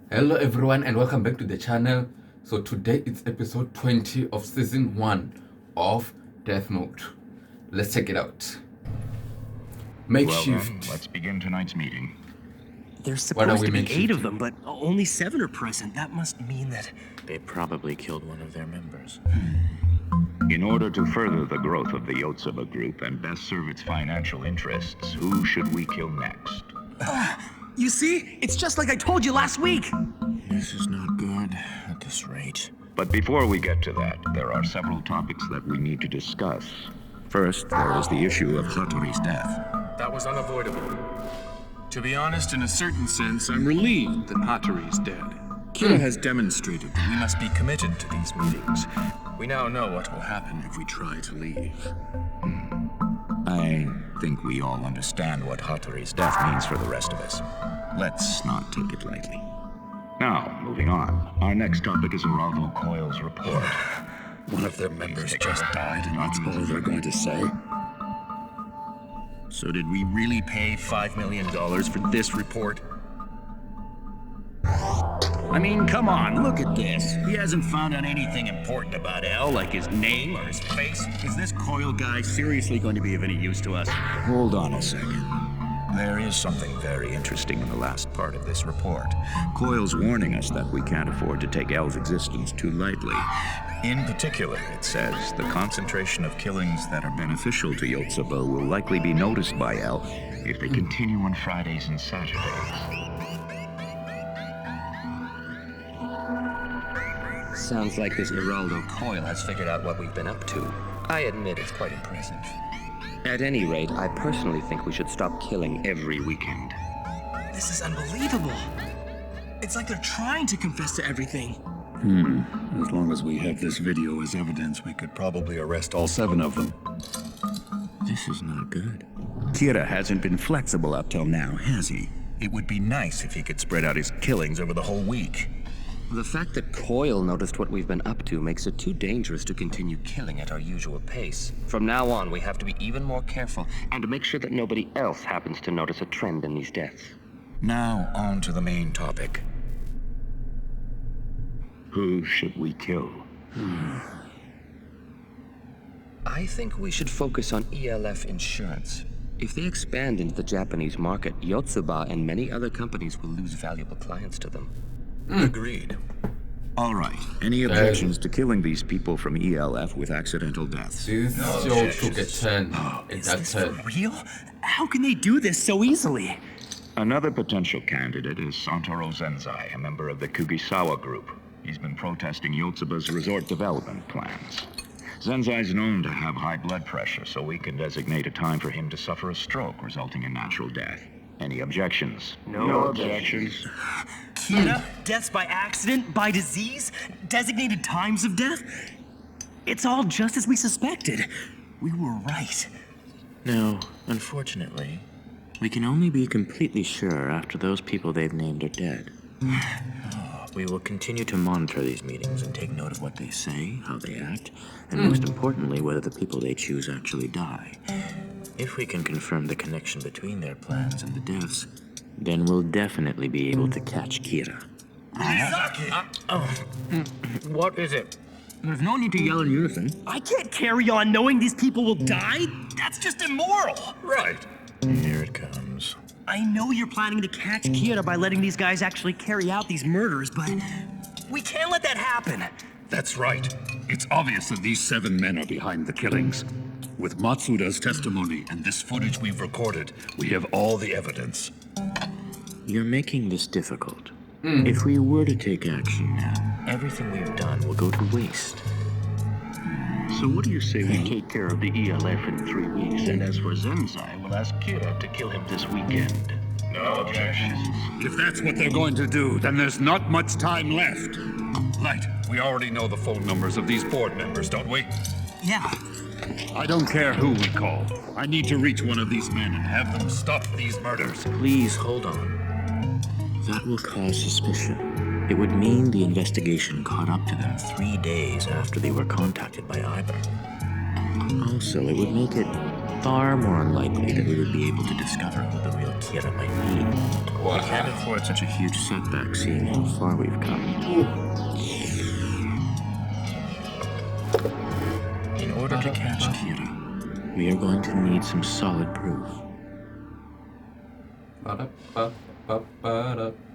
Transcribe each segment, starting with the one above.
Hello everyone and welcome back to the channel. So today it's episode 20 of season 1 of Death Mode. Let's check it out. Makeshift. Well then, let's begin tonight's meeting. There's supposed to be 8 makeshifting? of them, but only 7 are present. That must mean that... They probably killed one of their members. In order to further the growth of the Yotsuba group and best serve its financial interests, who should we kill next? You see? It's just like I told you last week! This is not good at this rate. But before we get to that, there are several topics that we need to discuss. First, there is the issue of Hattori's death. That was unavoidable. To be honest, in a certain sense, I'm relieved that Hattori's dead. Kira has demonstrated that we must be committed to these meetings. We now know what will happen if we try to leave. I think we all understand what Hattori's death means for the rest of us. Let's not take it lightly. Now, moving on. Our next topic is Geraldo Coyle's report. One of their members just died, and that's all they're going to say? So did we really pay $5 million for this report? I mean, come on, look at this. He hasn't found out anything important about L, like his name or his face. Is this Coyle guy seriously going to be of any use to us? Hold on a second. There is something very interesting in the last part of this report. Coyle's warning us that we can't afford to take L's existence too lightly. In particular, it says the concentration of killings that are beneficial to Yotsuba will likely be noticed by L if they continue on Fridays and Saturdays. Sounds like this Geraldo Coyle has figured out what we've been up to. I admit it's quite impressive. At any rate, I personally think we should stop killing every weekend. This is unbelievable. It's like they're trying to confess to everything. As long as we have this video as evidence, we could probably arrest all 7 of them. This is not good. Kira hasn't been flexible up till now, has he? It would be nice if he could spread out his killings over the whole week. The fact that Coyle noticed what we've been up to makes it too dangerous to continue killing at our usual pace. From now on, we have to be even more careful and to make sure that nobody else happens to notice a trend in these deaths. Now, on to the main topic. Who should we kill? I think we should focus on ELF Insurance. If they expand into the Japanese market, Yotsuba and many other companies will lose valuable clients to them. Agreed. All right. Any objections to killing these people from ELF with accidental deaths? This show took a turn. Is this for real? How can they do this so easily? Another potential candidate is Santoro Zenzai, a member of the Kugisawa group. He's been protesting Yotsuba's resort development plans. Zenzai's known to have high blood pressure, so we can designate a time for him to suffer a stroke, resulting in natural death. Any objections? No objections. Kira? Deaths by accident? By disease? Designated times of death? It's all just as we suspected. We were right. No, unfortunately, we can only be completely sure after those people they've named are dead. We will continue to monitor these meetings and take note of what they say, how they act, and most importantly, whether the people they choose actually die. If we can confirm the connection between their plans and the deaths, then we'll definitely be able to catch Kira. What is it? There's no need to yell in unison. I can't carry on knowing these people will die. That's just immoral. Right. Here it comes. I know you're planning to catch Kira by letting these guys actually carry out these murders, but we can't let that happen. That's right. It's obvious that these 7 men are behind the killings. With Matsuda's testimony and this footage we've recorded, we have all the evidence. You're making this difficult. If we were to take action now, everything we've done will go to waste. So what do you say we take care of the ELF in 3 weeks, and as for Zenzai, we'll ask Kira to kill him this weekend? No objections. If that's what they're going to do, then there's not much time left. Light, we already know the phone numbers of these board members, don't we? Yeah. I don't care who we call. I need to reach one of these men and have them stop these murders. Please hold on. That will cause suspicion. It would mean the investigation caught up to them 3 days after they were contacted by Iber. Also, it would make it far more unlikely that we would be able to discover who the real Kira might be. Wow. We can't afford such a huge setback, seeing how far we've come. In order to catch Kira, we are going to need some solid proof.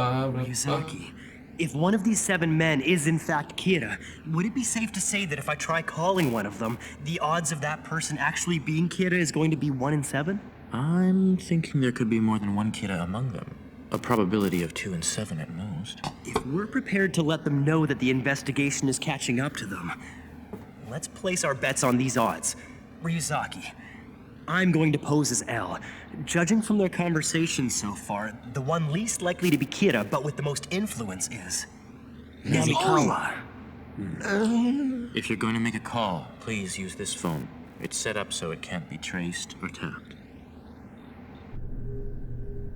Ryuzaki, if one of these 7 men is in fact Kira, would it be safe to say that if I try calling one of them, the odds of that person actually being Kira is going to be 1 in 7? I'm thinking there could be more than one Kira among them. A probability of 2 in 7 at most. If we're prepared to let them know that the investigation is catching up to them, let's place our bets on these odds. Ryuzaki, I'm going to pose as L. Judging from their conversations so far, the one least likely to be Kira, but with the most influence is Namikawa. If you're going to make a call, please use this phone. It's set up so it can't be traced or tapped.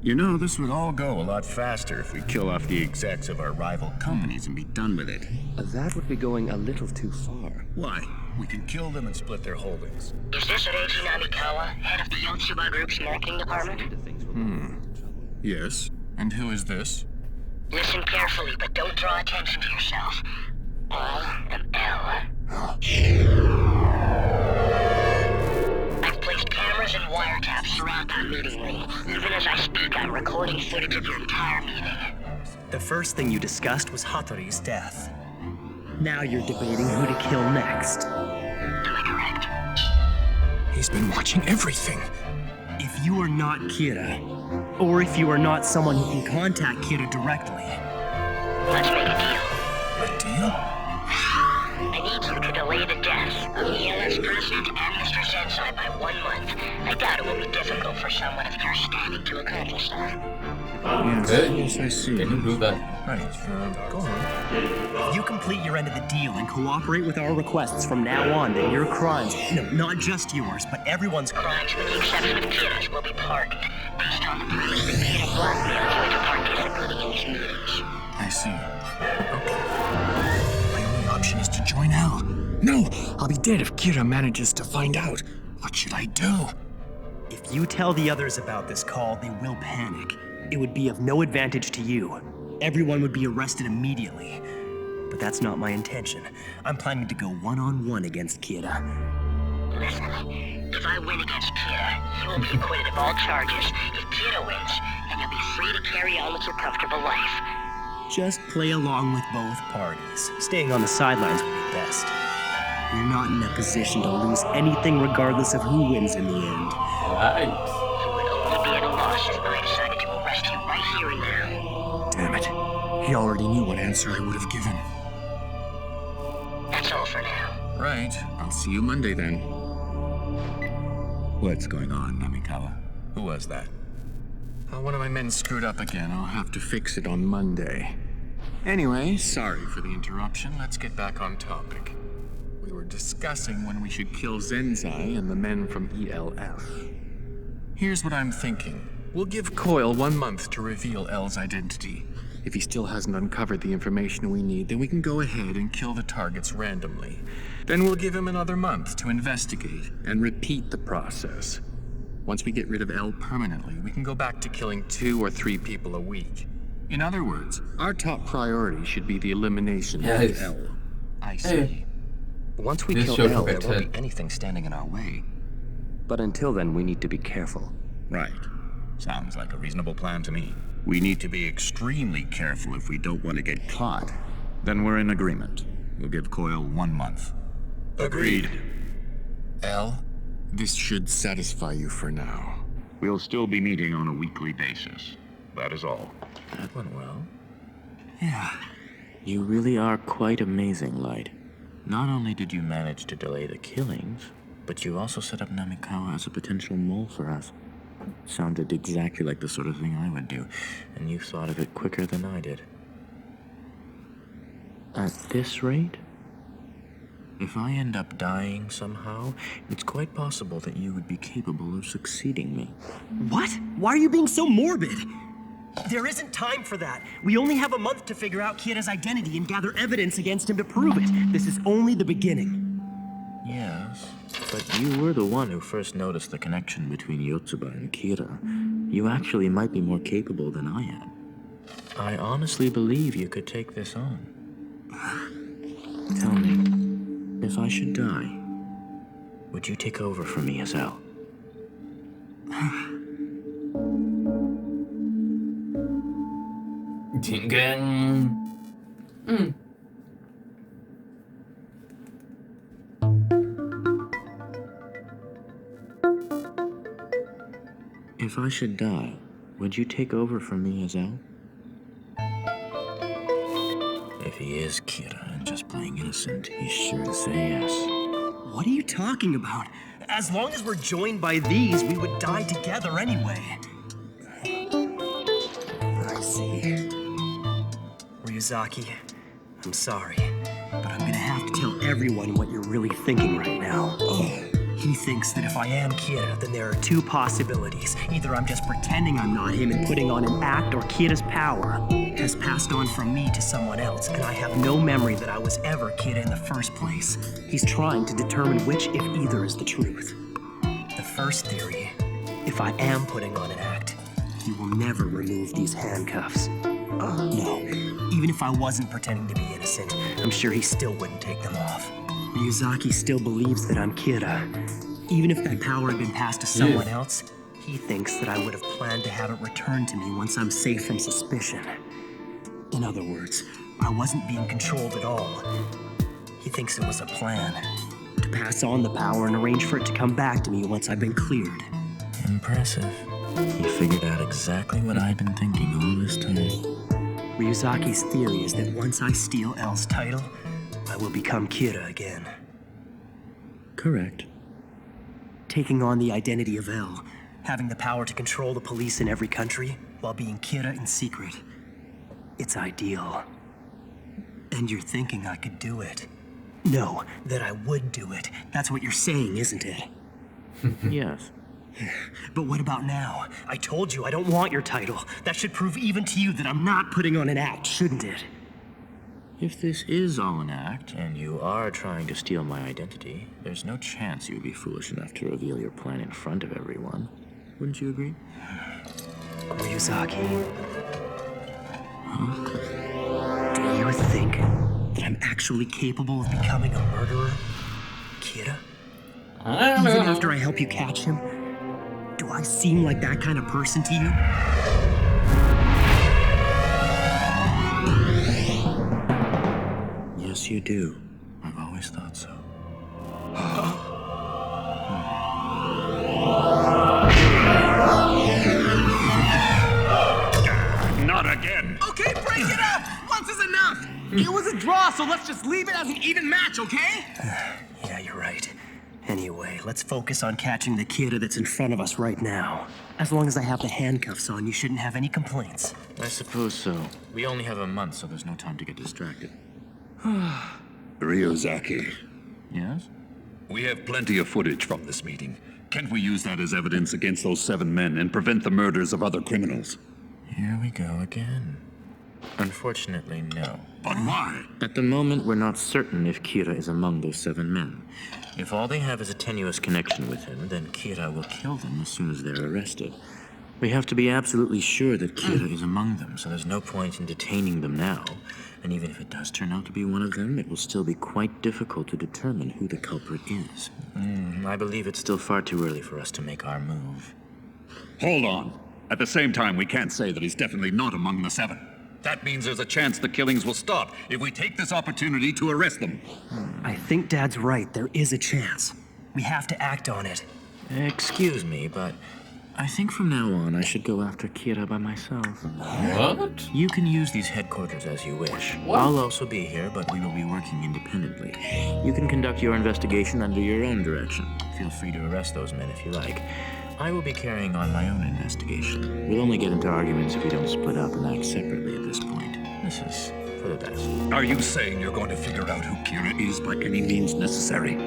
You know, this would all go a lot faster if we kill off the execs of our rival companies and be done with it. That would be going a little too far. Why? We can kill them and split their holdings. Is this Reiji Namikawa, head of the Yotsuba Group's marketing department? Yes. And who is this? Listen carefully, but don't draw attention to yourself. I am L. I've placed cameras and wiretaps throughout that meeting room. Even as I speak, I'm recording footage of your entire meeting. The first thing you discussed was Hattori's death. Now you're debating who to kill next. Am I correct? He's been watching everything. If you are not Kira, or if you are not someone who can contact Kira directly, Let's make a deal. A deal? I need you to delay the deaths of the ELS president and Mr. Sensei by 1 month. I doubt it will be difficult for someone of your standing to accomplish that. Yes, I see. Can you do that? Right, go on. if you complete your end of the deal and cooperate with our requests from now on, then your crimes, no, not just yours, but everyone's crimes, Crimes, with the exception of Kira's, will be pardoned, based on the premise that Kira blackmailed you into participating in these meetings. I see. Okay. My only option is to join L. No! I'll be dead if Kira manages to find out. What should I do? If you tell the others about this call, they will panic. It would be of no advantage to you. Everyone would be arrested immediately. But that's not my intention. I'm planning to go one-on-one against Kira. Listen, if I win against Kira, you will be acquitted of all charges. If Kira wins, then you'll be free to carry on with your comfortable life. Just play along with both parties. Staying on the sidelines would be best. You're not in a position to lose anything regardless of who wins in the end. Right. You would only be at a loss if I decided to arrest you right here and now. Damn it. He already knew what answer I would have given. That's all for now. Right. I'll see you Monday then. What's going on, Namikawa? Who was that? One of my men screwed up again. I'll have to fix it on Monday. Anyway, sorry for the interruption. Let's get back on topic. We were discussing when we should kill Zenzai and the men from ELF. Here's what I'm thinking. We'll give Coyle 1 month to reveal L's identity. If he still hasn't uncovered the information we need, then we can go ahead and kill the targets randomly. Then we'll give him another month to investigate and repeat the process. Once we get rid of L permanently, we can go back to killing 2 or 3 people a week. In other words, our top priority should be the elimination of Yes. L. I see. Once we This kill should L, there protect won't be anything standing in our way. But until then, we need to be careful. Right. Sounds like a reasonable plan to me. We need to be extremely careful if we don't want to get caught. Then we're in agreement. We'll give Coyle 1 month. Agreed. L, this should satisfy you for now. We'll still be meeting on a weekly basis. That is all. That went well. Yeah. You really are quite amazing, Light. Not only did you manage to delay the killings, but you also set up Namikawa as a potential mole for us. Sounded exactly like the sort of thing I would do, and you thought of it quicker than I did. At this rate, if I end up dying somehow, it's quite possible that you would be capable of succeeding me. What? Why are you being so morbid? There isn't time for that. We only have a month to figure out Kira's identity and gather evidence against him to prove it. This is only the beginning. Yes, But you were the one who first noticed the connection between Yotsuba and Kira. You actually might be more capable than I am. I honestly believe you could take this on. Tell me, if I should die, would you take over for me as L? Ding. If I should die, would you take over for me as L? If he is Kira and just playing innocent, he's sure to say yes. What are you talking about? As long as we're joined by these, we would die together anyway. I see. Ryuzaki, I'm sorry, but I'm gonna have to tell everyone what you're really thinking right now. He thinks that if I am Kira, then there are two possibilities. Either I'm just pretending I'm not him and putting on an act, or Kira's power has passed on from me to someone else, and I have no memory that I was ever Kira in the first place. He's trying to determine which, if either, is the truth. The first theory, if I am putting on an act, he will never remove these handcuffs. No, even if I wasn't pretending to be innocent, I'm sure he still wouldn't take them off. Ryuzaki still believes that I'm Kira. Even if that power had been passed to someone else, he thinks that I would have planned to have it returned to me once I'm safe from suspicion. In other words, I wasn't being controlled at all. He thinks it was a plan to pass on the power and arrange for it to come back to me once I've been cleared. Impressive. He figured out exactly what I'd been thinking all this time. Ryuzaki's theory is that once I steal L's title, I will become Kira again. Correct. Taking on the identity of L, having the power to control the police in every country, while being Kira in secret. It's ideal. And you're thinking I could do it. No, that I would do it. That's what you're saying, isn't it? Yes. But what about now? I told you I don't want your title. That should prove even to you that I'm not putting on an act, shouldn't it? If this is all an act, and you are trying to steal my identity, there's no chance you'd be foolish enough to reveal your plan in front of everyone. Wouldn't you agree? Ryuzaki. Do you think that I'm actually capable of becoming a murderer? Kira? Even after I help you catch him? Do I seem like that kind of person to you? Yes, you do. I've always thought so. Not again! Okay, break it up! Once is enough! It was a draw, so let's just leave it as an even match, okay? Yeah, you're right. Anyway, let's focus on catching the Kira that's in front of us right now. As long as I have the handcuffs on, you shouldn't have any complaints. I suppose so. We only have a month, so there's no time to get distracted. Ryuzaki, Yes? we have plenty of footage from this meeting. Can't we use that as evidence against those 7 men and prevent the murders of other criminals? Here we go again. Unfortunately, no. But why? At the moment, we're not certain if Kira is among those 7 men. If all they have is a tenuous connection with him, then Kira will kill them as soon as they're arrested. We have to be absolutely sure that Kira is among them, so there's no point in detaining them now. And even if it does turn out to be one of them, it will still be quite difficult to determine who the culprit is. I believe it's still far too early for us to make our move. Hold on. At the same time, we can't say that he's definitely not among the 7. That means there's a chance the killings will stop if we take this opportunity to arrest them. I think Dad's right. There is a chance. We have to act on it. Excuse me, but I think from now on I should go after Kira by myself. What? You can use these headquarters as you wish. I'll also be here, but we will be working independently. You can conduct your investigation under your own direction. Feel free to arrest those men if you like. I will be carrying on my own investigation. We'll only get into arguments if we don't split up and act separately at this point. This is for the best. Are you saying you're going to figure out who Kira is by any means necessary?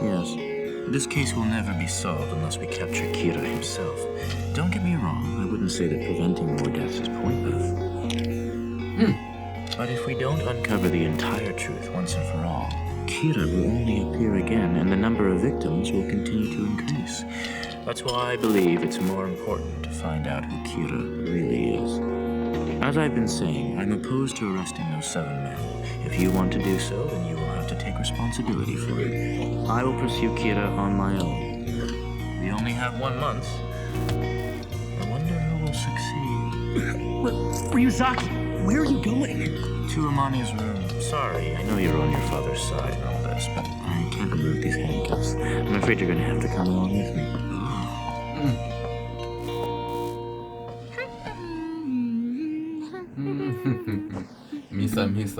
Yes. This case will never be solved unless we capture Kira himself. Don't get me wrong, I wouldn't say that preventing more deaths is pointless. But if we don't uncover the entire truth once and for all, Kira will only appear again, and the number of victims will continue to increase. That's why I believe it's more important to find out who Kira really is. As I've been saying, I'm opposed to arresting those 7 men. If you want to do so, then you will have to take responsibility for it. I will pursue Kira on my own. We only have 1 month. I wonder who will succeed. Ryuzaki, where are you going? To Amani's room. Sorry, I know you're on your father's side and all this, but I can't remove these handcuffs. I'm afraid you're gonna have to come along with me. Misa.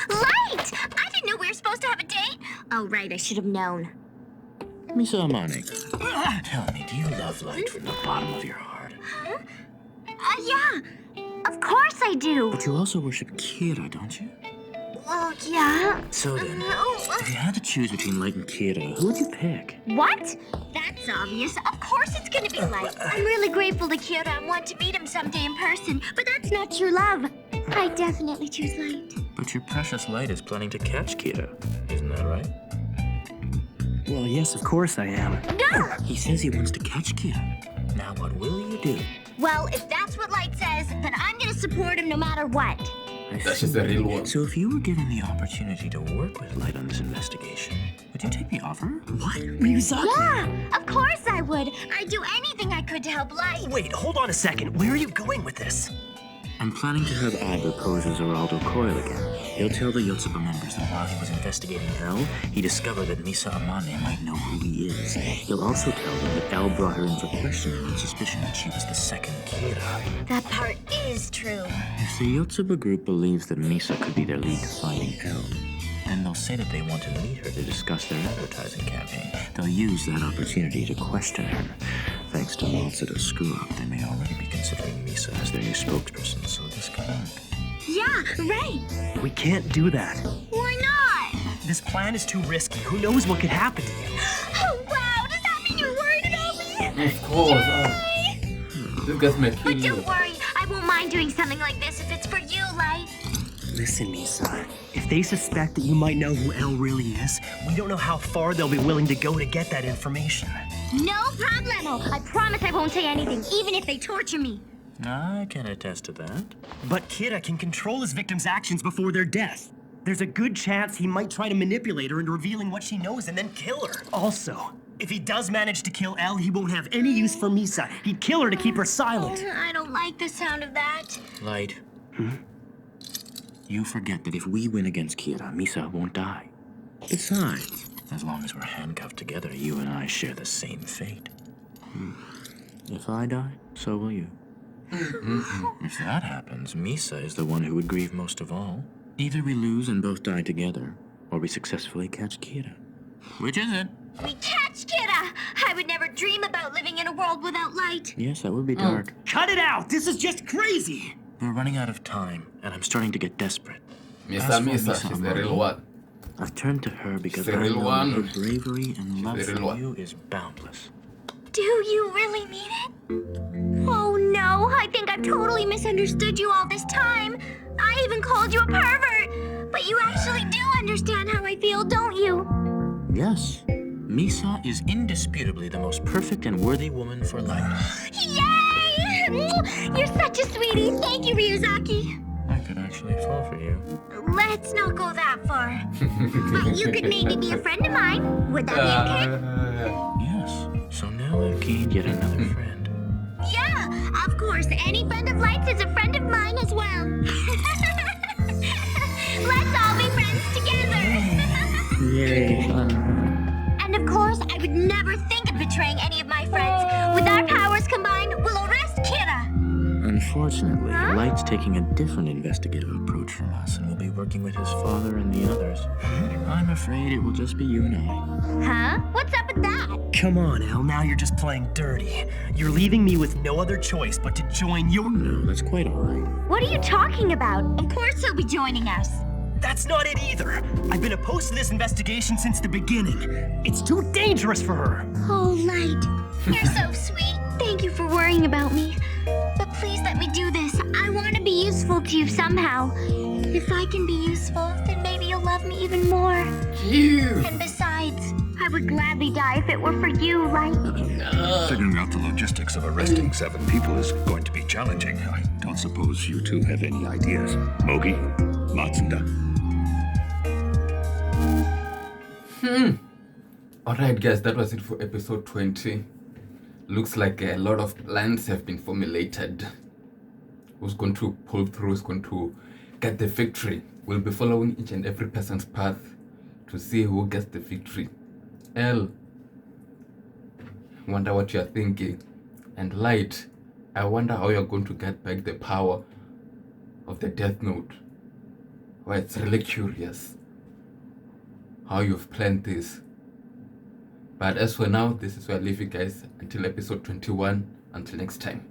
Light! I didn't know we were supposed to have a date. Oh, right, I should have known. Misa Amani, tell me, do you love Light from the bottom of your heart? Huh? Yeah. Of course I do. But you also worship Kira, don't you? Well, yeah. So then, if you had to choose between Light and Kira, who would you pick? What? That's obvious. Of course it's gonna be Light. I'm really grateful to Kira and want to meet him someday in person, but that's not true love. I definitely choose Light. But your precious Light is planning to catch Kira, isn't that right? Well, yes, of course I am. No! He says he wants to catch Kira. Now what will you do? Well, if that's what Light says, then I'm gonna support him no matter what. That's just the real one. So if you were given the opportunity to work with Light on this investigation, would you take the offer? What? Ryuzaki? Yeah, of course I would. I'd do anything I could to help Light. Wait, hold on a second. Where are you going with this? I'm planning to have Iber pose as Geraldo Coil again. He'll tell the Yotsuba members that while he was investigating Elle, he discovered that Misa Amane might know who he is. He'll also tell them that Elle brought her in for questioning on suspicion that she was the second Kira. That part is true. If the Yotsuba group believes that Misa could be their lead to finding Elle, then they'll say that they want to meet her to discuss their advertising campaign. They'll use that opportunity to question her. Thanks to Matsuda's screw-up, they may already be considering Misa as their new spokesperson, so this could work. Yeah, right. We can't do that. Why not? This plan is too risky. Who knows what could happen to you? Oh, wow. Does that mean you're worried about me? Of course. This guy's my But kill. don't worry. I won't mind doing something like this if it's for you, Light. Listen, Misa. If they suspect that you might know who Elle really is, we don't know how far they'll be willing to go to get that information. No problemo. I promise I won't say anything, even if they torture me. I can attest to that. But Kira can control his victim's actions before their death. There's a good chance he might try to manipulate her into revealing what she knows and then kill her. Also, if he does manage to kill Elle, he won't have any use for Misa. He'd kill her to keep her silent. I don't like the sound of that. Light. You forget that if we win against Kira, Misa won't die. Besides, as long as we're handcuffed together, you and I share the same fate. If I die, so will you. If that happens, Misa is the one who would grieve most of all. Either we lose and both die together, or we successfully catch Kira. Which is it? We catch Kira! I would never dream about living in a world without Light. Yes, that would be dark. Cut it out! This is just crazy! We're running out of time, and I'm starting to get desperate. Misa, she's the real one. I've turned to her because The I real know one. her bravery and love the for real one. you is boundless. Do you really mean it? Oh no, I think I've totally misunderstood you all this time. I even called you a pervert. But you actually do understand how I feel, don't you? Yes. Misa is indisputably the most perfect and worthy woman for life. Yay! You're such a sweetie. Thank you, Ryuzaki. I could actually fall for you. Let's not go that far. But you could maybe be a friend of mine. Would that be okay? Yes. So now I've gained yet another friend. Yeah, of course. Any friend of Light's is a friend of mine as well. Let's all be friends together. Yay, fun. And of course, I would never think of betraying any of my friends. With our powers combined, we'll arrest Kira. Unfortunately, Light's taking a different investigative approach from us and will be working with his father and the others. I'm afraid it will just be you and I. Huh? What's up with that? Come on, Elle, now you're just playing dirty. You're leaving me with no other choice but to join your... No, that's quite all right. What are you talking about? Of course he'll be joining us. That's not it either. I've been opposed to this investigation since the beginning. It's too dangerous for her. Oh, Light. You're so sweet. Thank you for worrying about me. But please let me do this. I want to be useful to you somehow. If I can be useful, then maybe you'll love me even more. Jeez. And besides, I would gladly die if it were for you, right? Figuring out the logistics of arresting 7 people is going to be challenging. I don't suppose you two have any ideas. Mogi? Matsuda? Alright guys, that was it for episode 20. Looks like a lot of plans have been formulated. Who's going to pull through, who's going to get the victory. We'll be following each and every person's path to see who gets the victory. L, wonder what you're thinking. And Light, I wonder how you're going to get back the power of the Death Note. Well, it's really curious how you've planned this. But as for now, this is where I leave you guys until episode 21. Until next time.